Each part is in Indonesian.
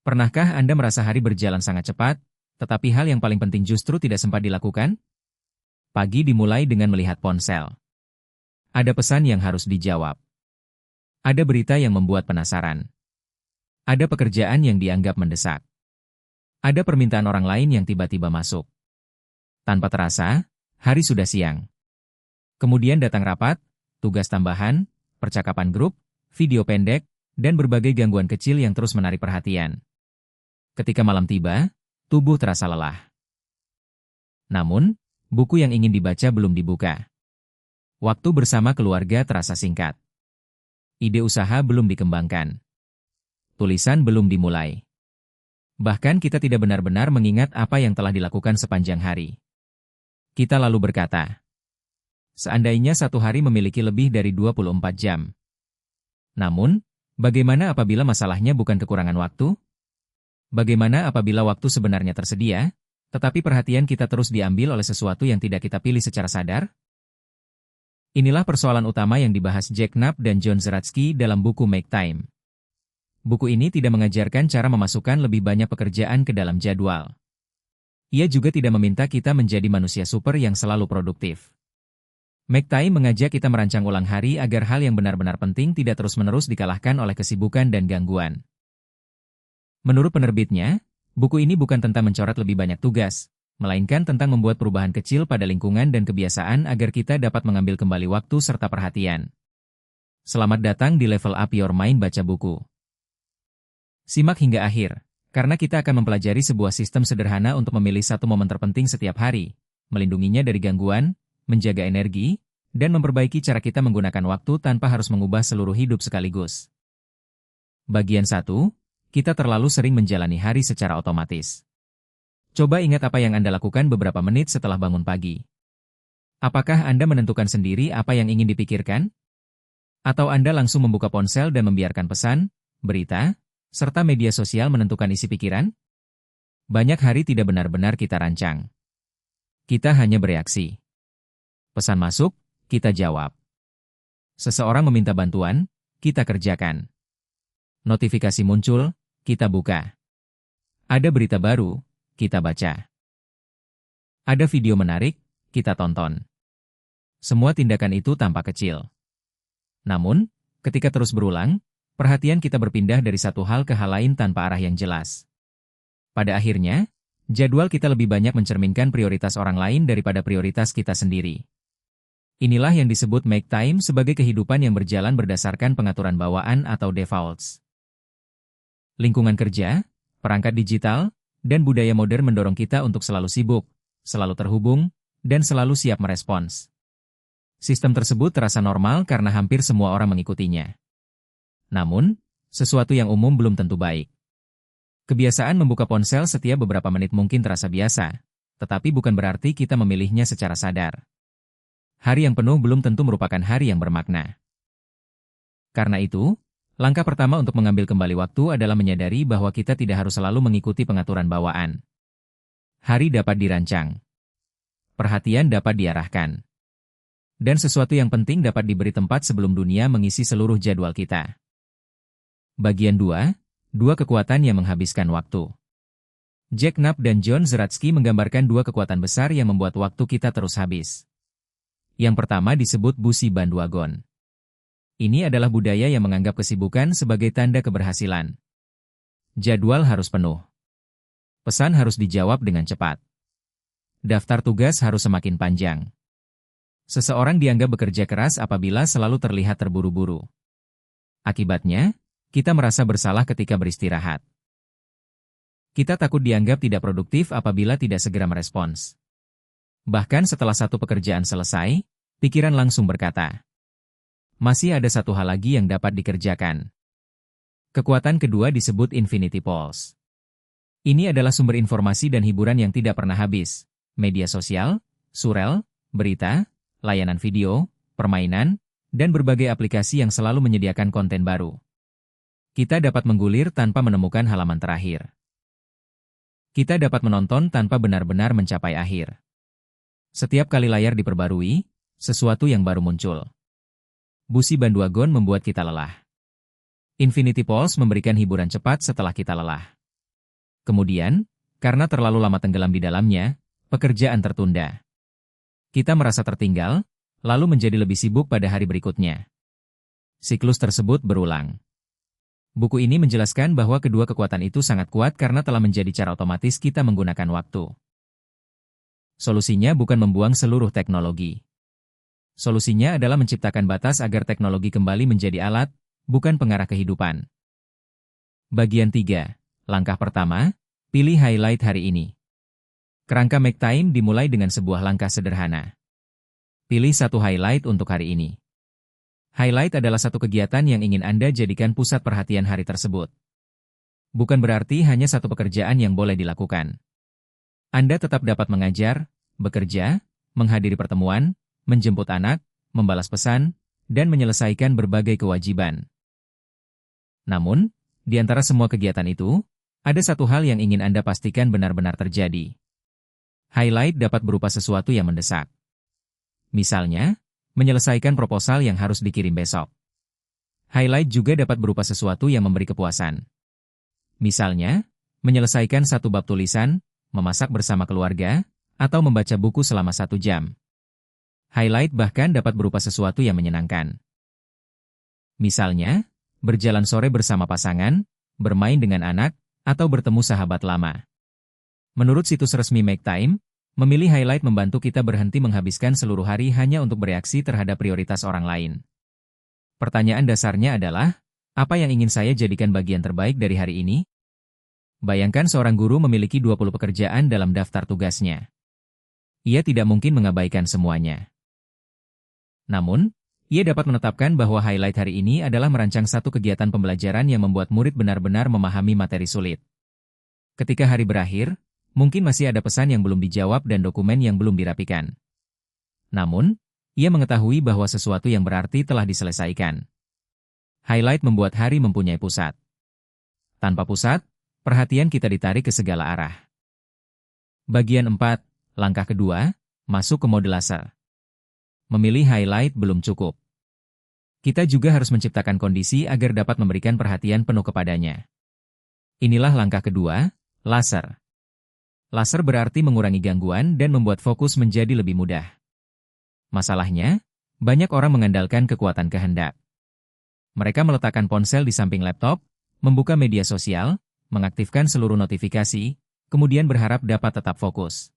Pernahkah Anda merasa hari berjalan sangat cepat, tetapi hal yang paling penting justru tidak sempat dilakukan? Pagi dimulai dengan melihat ponsel. Ada pesan yang harus dijawab. Ada berita yang membuat penasaran. Ada pekerjaan yang dianggap mendesak. Ada permintaan orang lain yang tiba-tiba masuk. Tanpa terasa, hari sudah siang. Kemudian datang rapat, tugas tambahan, percakapan grup, video pendek, dan berbagai gangguan kecil yang terus menarik perhatian. Ketika malam tiba, tubuh terasa lelah. Namun, buku yang ingin dibaca belum dibuka. Waktu bersama keluarga terasa singkat. Ide usaha belum dikembangkan. Tulisan belum dimulai. Bahkan kita tidak benar-benar mengingat apa yang telah dilakukan sepanjang hari. Kita lalu berkata, seandainya satu hari memiliki lebih dari 24 jam. Namun, bagaimana apabila masalahnya bukan kekurangan waktu? Bagaimana apabila waktu sebenarnya tersedia, tetapi perhatian kita terus diambil oleh sesuatu yang tidak kita pilih secara sadar? Inilah persoalan utama yang dibahas Jack Knapp dan John Zeratsky dalam buku Make Time. Buku ini tidak mengajarkan cara memasukkan lebih banyak pekerjaan ke dalam jadwal. Ia juga tidak meminta kita menjadi manusia super yang selalu produktif. Make Time mengajak kita merancang ulang hari agar hal yang benar-benar penting tidak terus-menerus dikalahkan oleh kesibukan dan gangguan. Menurut penerbitnya, buku ini bukan tentang mencoret lebih banyak tugas, melainkan tentang membuat perubahan kecil pada lingkungan dan kebiasaan agar kita dapat mengambil kembali waktu serta perhatian. Selamat datang di Level Up Your Mind baca buku. Simak hingga akhir, karena kita akan mempelajari sebuah sistem sederhana untuk memilih satu momen terpenting setiap hari, melindunginya dari gangguan, menjaga energi, dan memperbaiki cara kita menggunakan waktu tanpa harus mengubah seluruh hidup sekaligus. Bagian 1. Kita terlalu sering menjalani hari secara otomatis. Coba ingat apa yang Anda lakukan beberapa menit setelah bangun pagi. Apakah Anda menentukan sendiri apa yang ingin dipikirkan? Atau Anda langsung membuka ponsel dan membiarkan pesan, berita, serta media sosial menentukan isi pikiran? Banyak hari tidak benar-benar kita rancang. Kita hanya bereaksi. Pesan masuk, kita jawab. Seseorang meminta bantuan, kita kerjakan. Notifikasi muncul, kita buka. Ada berita baru, kita baca. Ada video menarik, kita tonton. Semua tindakan itu tampak kecil. Namun, ketika terus berulang, perhatian kita berpindah dari satu hal ke hal lain tanpa arah yang jelas. Pada akhirnya, jadwal kita lebih banyak mencerminkan prioritas orang lain daripada prioritas kita sendiri. Inilah yang disebut make time sebagai kehidupan yang berjalan berdasarkan pengaturan bawaan atau defaults. Lingkungan kerja, perangkat digital, dan budaya modern mendorong kita untuk selalu sibuk, selalu terhubung, dan selalu siap merespons. Sistem tersebut terasa normal karena hampir semua orang mengikutinya. Namun, sesuatu yang umum belum tentu baik. Kebiasaan membuka ponsel setiap beberapa menit mungkin terasa biasa, tetapi bukan berarti kita memilihnya secara sadar. Hari yang penuh belum tentu merupakan hari yang bermakna. Karena itu, langkah pertama untuk mengambil kembali waktu adalah menyadari bahwa kita tidak harus selalu mengikuti pengaturan bawaan. Hari dapat dirancang. Perhatian dapat diarahkan. Dan sesuatu yang penting dapat diberi tempat sebelum dunia mengisi seluruh jadwal kita. Bagian 2. Dua kekuatan yang menghabiskan waktu. Jack Knapp dan John Zeratsky menggambarkan dua kekuatan besar yang membuat waktu kita terus habis. Yang pertama disebut busi bandwagon. Ini adalah budaya yang menganggap kesibukan sebagai tanda keberhasilan. Jadwal harus penuh. Pesan harus dijawab dengan cepat. Daftar tugas harus semakin panjang. Seseorang dianggap bekerja keras apabila selalu terlihat terburu-buru. Akibatnya, kita merasa bersalah ketika beristirahat. Kita takut dianggap tidak produktif apabila tidak segera merespons. Bahkan setelah satu pekerjaan selesai, pikiran langsung berkata, masih ada satu hal lagi yang dapat dikerjakan. Kekuatan kedua disebut Infinity Pulse. Ini adalah sumber informasi dan hiburan yang tidak pernah habis. Media sosial, surel, berita, layanan video, permainan, dan berbagai aplikasi yang selalu menyediakan konten baru. Kita dapat menggulir tanpa menemukan halaman terakhir. Kita dapat menonton tanpa benar-benar mencapai akhir. Setiap kali layar diperbarui, sesuatu yang baru muncul. Busi bandwagon membuat kita lelah. Infinity Pulse memberikan hiburan cepat setelah kita lelah. Kemudian, karena terlalu lama tenggelam di dalamnya, pekerjaan tertunda. Kita merasa tertinggal, lalu menjadi lebih sibuk pada hari berikutnya. Siklus tersebut berulang. Buku ini menjelaskan bahwa kedua kekuatan itu sangat kuat karena telah menjadi cara otomatis kita menggunakan waktu. Solusinya bukan membuang seluruh teknologi. Solusinya adalah menciptakan batas agar teknologi kembali menjadi alat, bukan pengarah kehidupan. Bagian 3. Langkah pertama, pilih highlight hari ini. Kerangka Make Time dimulai dengan sebuah langkah sederhana. Pilih satu highlight untuk hari ini. Highlight adalah satu kegiatan yang ingin Anda jadikan pusat perhatian hari tersebut. Bukan berarti hanya satu pekerjaan yang boleh dilakukan. Anda tetap dapat mengajar, bekerja, menghadiri pertemuan, menjemput anak, membalas pesan, dan menyelesaikan berbagai kewajiban. Namun, di antara semua kegiatan itu, ada satu hal yang ingin Anda pastikan benar-benar terjadi. Highlight dapat berupa sesuatu yang mendesak. Misalnya, menyelesaikan proposal yang harus dikirim besok. Highlight juga dapat berupa sesuatu yang memberi kepuasan. Misalnya, menyelesaikan satu bab tulisan, memasak bersama keluarga, atau membaca buku selama 1 jam. Highlight bahkan dapat berupa sesuatu yang menyenangkan. Misalnya, berjalan sore bersama pasangan, bermain dengan anak, atau bertemu sahabat lama. Menurut situs resmi Make Time, memilih highlight membantu kita berhenti menghabiskan seluruh hari hanya untuk bereaksi terhadap prioritas orang lain. Pertanyaan dasarnya adalah, apa yang ingin saya jadikan bagian terbaik dari hari ini? Bayangkan seorang guru memiliki 20 pekerjaan dalam daftar tugasnya. Ia tidak mungkin mengabaikan semuanya. Namun, ia dapat menetapkan bahwa highlight hari ini adalah merancang satu kegiatan pembelajaran yang membuat murid benar-benar memahami materi sulit. Ketika hari berakhir, mungkin masih ada pesan yang belum dijawab dan dokumen yang belum dirapikan. Namun, ia mengetahui bahwa sesuatu yang berarti telah diselesaikan. Highlight membuat hari mempunyai pusat. Tanpa pusat, perhatian kita ditarik ke segala arah. Bagian 4, langkah kedua, masuk ke mode laser. Memilih highlight belum cukup. Kita juga harus menciptakan kondisi agar dapat memberikan perhatian penuh kepadanya. Inilah langkah kedua, laser. Laser berarti mengurangi gangguan dan membuat fokus menjadi lebih mudah. Masalahnya, banyak orang mengandalkan kekuatan kehendak. Mereka meletakkan ponsel di samping laptop, membuka media sosial, mengaktifkan seluruh notifikasi, kemudian berharap dapat tetap fokus.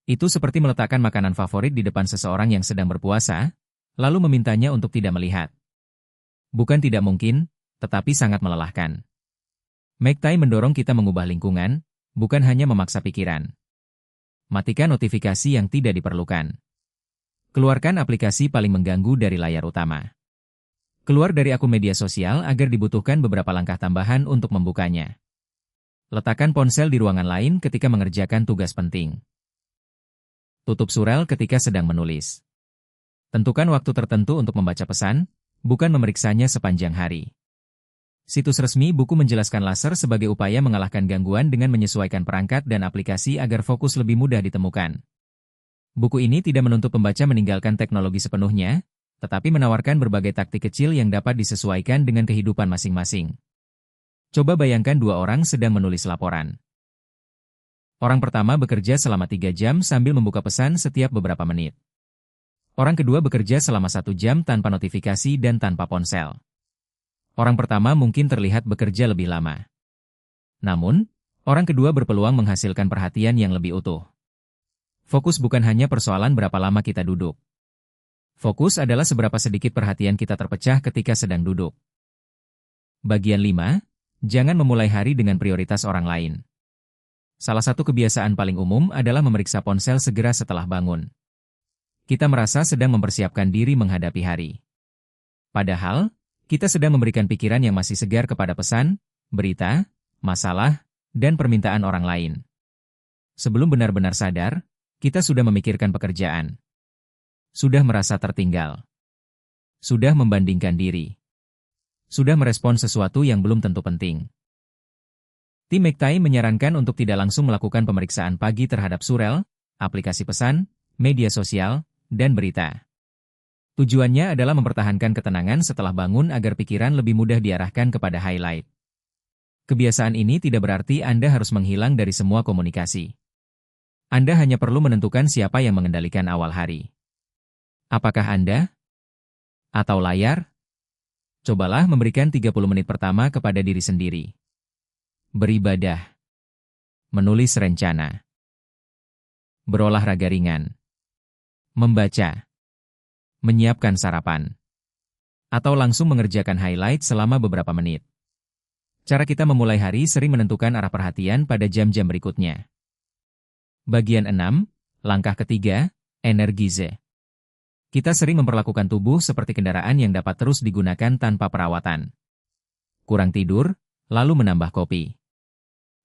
Itu seperti meletakkan makanan favorit di depan seseorang yang sedang berpuasa, lalu memintanya untuk tidak melihat. Bukan tidak mungkin, tetapi sangat melelahkan. Make Time mendorong kita mengubah lingkungan, bukan hanya memaksa pikiran. Matikan notifikasi yang tidak diperlukan. Keluarkan aplikasi paling mengganggu dari layar utama. Keluar dari akun media sosial agar dibutuhkan beberapa langkah tambahan untuk membukanya. Letakkan ponsel di ruangan lain ketika mengerjakan tugas penting. Tutup surel ketika sedang menulis. Tentukan waktu tertentu untuk membaca pesan, bukan memeriksanya sepanjang hari. Situs resmi buku menjelaskan laser sebagai upaya mengalahkan gangguan dengan menyesuaikan perangkat dan aplikasi agar fokus lebih mudah ditemukan. Buku ini tidak menuntut pembaca meninggalkan teknologi sepenuhnya, tetapi menawarkan berbagai taktik kecil yang dapat disesuaikan dengan kehidupan masing-masing. Coba bayangkan 2 orang sedang menulis laporan. Orang pertama bekerja selama 3 jam sambil membuka pesan setiap beberapa menit. Orang kedua bekerja selama 1 jam tanpa notifikasi dan tanpa ponsel. Orang pertama mungkin terlihat bekerja lebih lama. Namun, orang kedua berpeluang menghasilkan perhatian yang lebih utuh. Fokus bukan hanya persoalan berapa lama kita duduk. Fokus adalah seberapa sedikit perhatian kita terpecah ketika sedang duduk. Bagian 5, jangan memulai hari dengan prioritas orang lain. Salah satu kebiasaan paling umum adalah memeriksa ponsel segera setelah bangun. Kita merasa sedang mempersiapkan diri menghadapi hari. Padahal, kita sedang memberikan pikiran yang masih segar kepada pesan, berita, masalah, dan permintaan orang lain. Sebelum benar-benar sadar, kita sudah memikirkan pekerjaan. Sudah merasa tertinggal. Sudah membandingkan diri. Sudah merespon sesuatu yang belum tentu penting. Tim Make Time menyarankan untuk tidak langsung melakukan pemeriksaan pagi terhadap surel, aplikasi pesan, media sosial, dan berita. Tujuannya adalah mempertahankan ketenangan setelah bangun agar pikiran lebih mudah diarahkan kepada highlight. Kebiasaan ini tidak berarti Anda harus menghilang dari semua komunikasi. Anda hanya perlu menentukan siapa yang mengendalikan awal hari. Apakah Anda? Atau layar? Cobalah memberikan 30 menit pertama kepada diri sendiri. Beribadah. Menulis rencana. Berolahraga ringan. Membaca. Menyiapkan sarapan. Atau langsung mengerjakan highlight selama beberapa menit. Cara kita memulai hari sering menentukan arah perhatian pada jam-jam berikutnya. Bagian 6, langkah ketiga, energize. Kita sering memperlakukan tubuh seperti kendaraan yang dapat terus digunakan tanpa perawatan. Kurang tidur, lalu menambah kopi.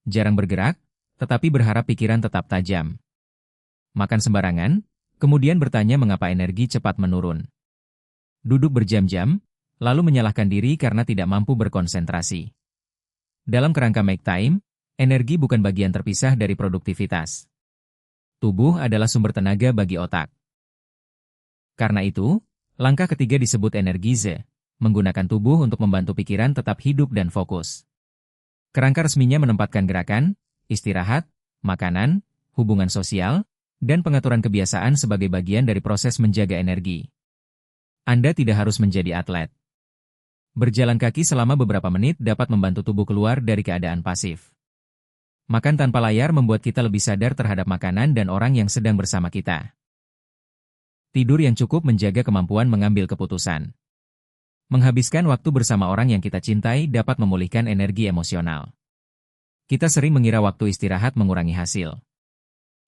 Jarang bergerak, tetapi berharap pikiran tetap tajam. Makan sembarangan, kemudian bertanya mengapa energi cepat menurun. Duduk berjam-jam, lalu menyalahkan diri karena tidak mampu berkonsentrasi. Dalam kerangka make time, energi bukan bagian terpisah dari produktivitas. Tubuh adalah sumber tenaga bagi otak. Karena itu, langkah ketiga disebut energize, menggunakan tubuh untuk membantu pikiran tetap hidup dan fokus. Kerangka resminya menempatkan gerakan, istirahat, makanan, hubungan sosial, dan pengaturan kebiasaan sebagai bagian dari proses menjaga energi. Anda tidak harus menjadi atlet. Berjalan kaki selama beberapa menit dapat membantu tubuh keluar dari keadaan pasif. Makan tanpa layar membuat kita lebih sadar terhadap makanan dan orang yang sedang bersama kita. Tidur yang cukup menjaga kemampuan mengambil keputusan. Menghabiskan waktu bersama orang yang kita cintai dapat memulihkan energi emosional. Kita sering mengira waktu istirahat mengurangi hasil.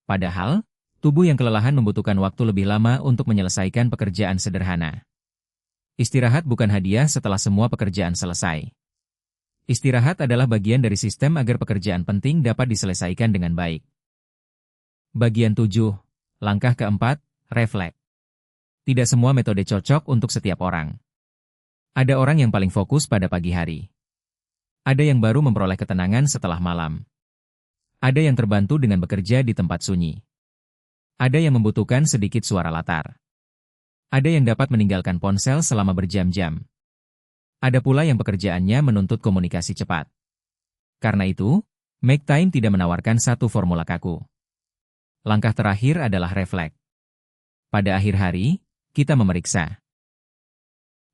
Padahal, tubuh yang kelelahan membutuhkan waktu lebih lama untuk menyelesaikan pekerjaan sederhana. Istirahat bukan hadiah setelah semua pekerjaan selesai. Istirahat adalah bagian dari sistem agar pekerjaan penting dapat diselesaikan dengan baik. Bagian 7, langkah keempat, refleks. Tidak semua metode cocok untuk setiap orang. Ada orang yang paling fokus pada pagi hari. Ada yang baru memperoleh ketenangan setelah malam. Ada yang terbantu dengan bekerja di tempat sunyi. Ada yang membutuhkan sedikit suara latar. Ada yang dapat meninggalkan ponsel selama berjam-jam. Ada pula yang pekerjaannya menuntut komunikasi cepat. Karena itu, make time tidak menawarkan satu formula kaku. Langkah terakhir adalah refleks. Pada akhir hari, kita memeriksa.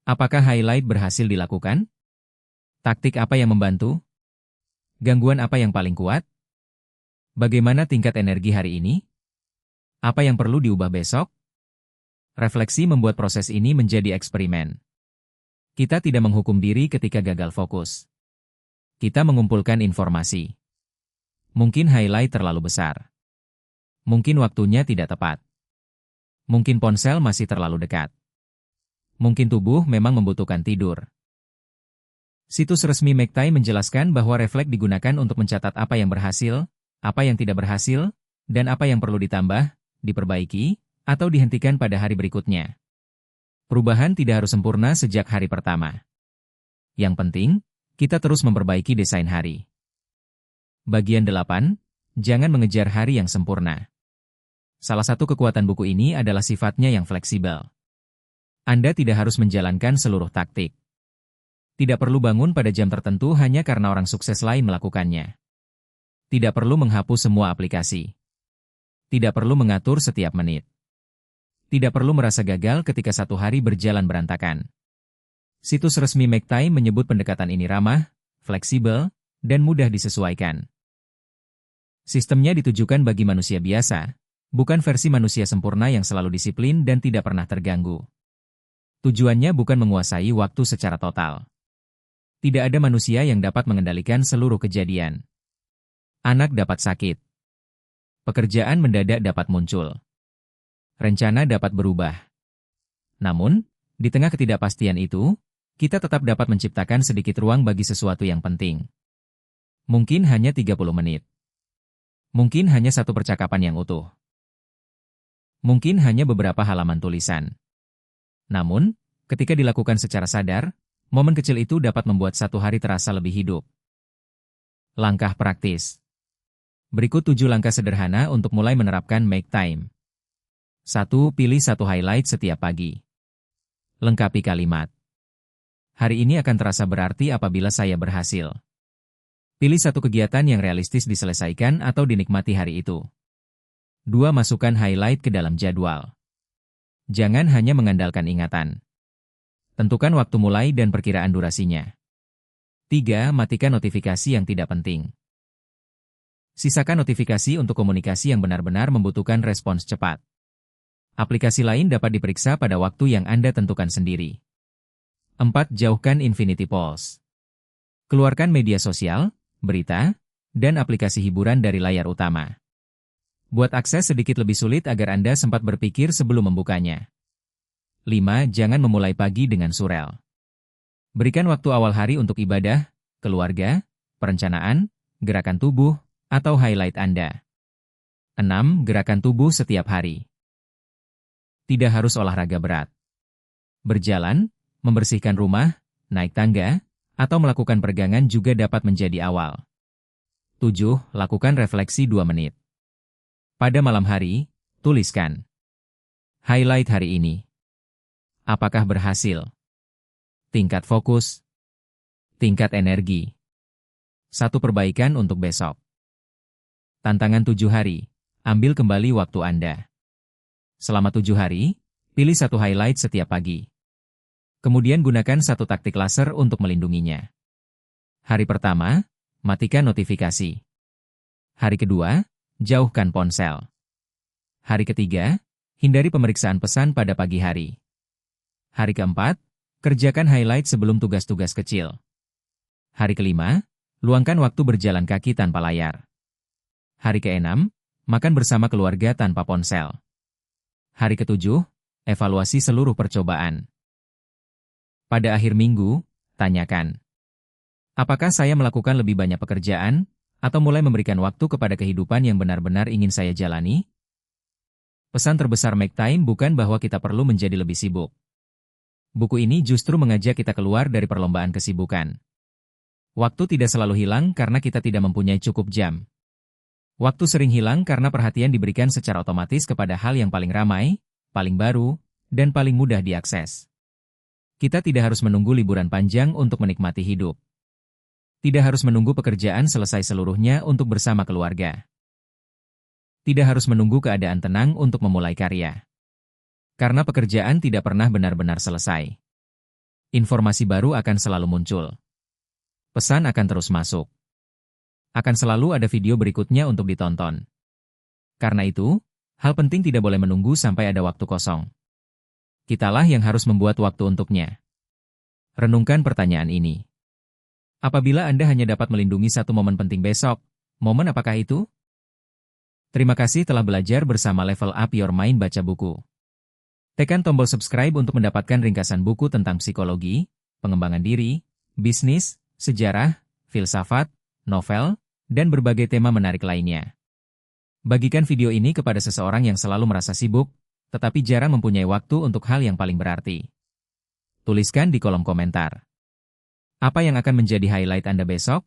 Apakah highlight berhasil dilakukan? Taktik apa yang membantu? Gangguan apa yang paling kuat? Bagaimana tingkat energi hari ini? Apa yang perlu diubah besok? Refleksi membuat proses ini menjadi eksperimen. Kita tidak menghukum diri ketika gagal fokus. Kita mengumpulkan informasi. Mungkin highlight terlalu besar. Mungkin waktunya tidak tepat. Mungkin ponsel masih terlalu dekat. Mungkin tubuh memang membutuhkan tidur. Situs resmi Make Time menjelaskan bahwa refleks digunakan untuk mencatat apa yang berhasil, apa yang tidak berhasil, dan apa yang perlu ditambah, diperbaiki, atau dihentikan pada hari berikutnya. Perubahan tidak harus sempurna sejak hari pertama. Yang penting, kita terus memperbaiki desain hari. Bagian 8, jangan mengejar hari yang sempurna. Salah satu kekuatan buku ini adalah sifatnya yang fleksibel. Anda tidak harus menjalankan seluruh taktik. Tidak perlu bangun pada jam tertentu hanya karena orang sukses lain melakukannya. Tidak perlu menghapus semua aplikasi. Tidak perlu mengatur setiap menit. Tidak perlu merasa gagal ketika satu hari berjalan berantakan. Situs resmi Make Time menyebut pendekatan ini ramah, fleksibel, dan mudah disesuaikan. Sistemnya ditujukan bagi manusia biasa, bukan versi manusia sempurna yang selalu disiplin dan tidak pernah terganggu. Tujuannya bukan menguasai waktu secara total. Tidak ada manusia yang dapat mengendalikan seluruh kejadian. Anak dapat sakit. Pekerjaan mendadak dapat muncul. Rencana dapat berubah. Namun, di tengah ketidakpastian itu, kita tetap dapat menciptakan sedikit ruang bagi sesuatu yang penting. Mungkin hanya 30 menit. Mungkin hanya satu percakapan yang utuh. Mungkin hanya beberapa halaman tulisan. Namun, ketika dilakukan secara sadar, momen kecil itu dapat membuat satu hari terasa lebih hidup. Langkah praktis. Berikut 7 langkah sederhana untuk mulai menerapkan Make Time. 1. Pilih satu highlight setiap pagi. Lengkapi kalimat. Hari ini akan terasa berarti apabila saya berhasil. Pilih satu kegiatan yang realistis diselesaikan atau dinikmati hari itu. 2. Masukkan highlight ke dalam jadwal. Jangan hanya mengandalkan ingatan. Tentukan waktu mulai dan perkiraan durasinya. 3. Matikan notifikasi yang tidak penting. Sisakan notifikasi untuk komunikasi yang benar-benar membutuhkan respons cepat. Aplikasi lain dapat diperiksa pada waktu yang Anda tentukan sendiri. 4. Jauhkan infinity pools. Keluarkan media sosial, berita, dan aplikasi hiburan dari layar utama. Buat akses sedikit lebih sulit agar Anda sempat berpikir sebelum membukanya. 5. Jangan memulai pagi dengan surel. Berikan waktu awal hari untuk ibadah, keluarga, perencanaan, gerakan tubuh, atau highlight Anda. 6. Gerakan tubuh setiap hari. Tidak harus olahraga berat. Berjalan, membersihkan rumah, naik tangga, atau melakukan peregangan juga dapat menjadi awal. 7. Lakukan refleksi 2 menit. Pada malam hari, tuliskan. Highlight hari ini. Apakah berhasil? Tingkat fokus. Tingkat energi. 1 perbaikan untuk besok. Tantangan 7 hari. Ambil kembali waktu Anda. Selama 7 hari, pilih 1 highlight setiap pagi. Kemudian gunakan 1 taktik laser untuk melindunginya. Hari pertama, matikan notifikasi. Hari kedua, jauhkan ponsel. Hari ketiga, hindari pemeriksaan pesan pada pagi hari. Hari keempat, kerjakan highlight sebelum tugas-tugas kecil. Hari kelima, luangkan waktu berjalan kaki tanpa layar. Hari ke-6, makan bersama keluarga tanpa ponsel. Hari ke-7, evaluasi seluruh percobaan. Pada akhir minggu, tanyakan. Apakah saya melakukan lebih banyak pekerjaan, atau mulai memberikan waktu kepada kehidupan yang benar-benar ingin saya jalani? Pesan terbesar Make Time bukan bahwa kita perlu menjadi lebih sibuk. Buku ini justru mengajak kita keluar dari perlombaan kesibukan. Waktu tidak selalu hilang karena kita tidak mempunyai cukup jam. Waktu sering hilang karena perhatian diberikan secara otomatis kepada hal yang paling ramai, paling baru, dan paling mudah diakses. Kita tidak harus menunggu liburan panjang untuk menikmati hidup. Tidak harus menunggu pekerjaan selesai seluruhnya untuk bersama keluarga. Tidak harus menunggu keadaan tenang untuk memulai karya. Karena pekerjaan tidak pernah benar-benar selesai. Informasi baru akan selalu muncul. Pesan akan terus masuk. Akan selalu ada video berikutnya untuk ditonton. Karena itu, hal penting tidak boleh menunggu sampai ada waktu kosong. Kitalah yang harus membuat waktu untuknya. Renungkan pertanyaan ini. Apabila Anda hanya dapat melindungi 1 momen penting besok, momen apakah itu? Terima kasih telah belajar bersama Level Up Your Mind baca buku. Tekan tombol subscribe untuk mendapatkan ringkasan buku tentang psikologi, pengembangan diri, bisnis, sejarah, filsafat, novel, dan berbagai tema menarik lainnya. Bagikan video ini kepada seseorang yang selalu merasa sibuk, tetapi jarang mempunyai waktu untuk hal yang paling berarti. Tuliskan di kolom komentar. Apa yang akan menjadi highlight Anda besok?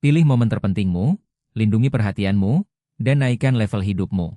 Pilih momen terpentingmu, lindungi perhatianmu, dan naikkan level hidupmu.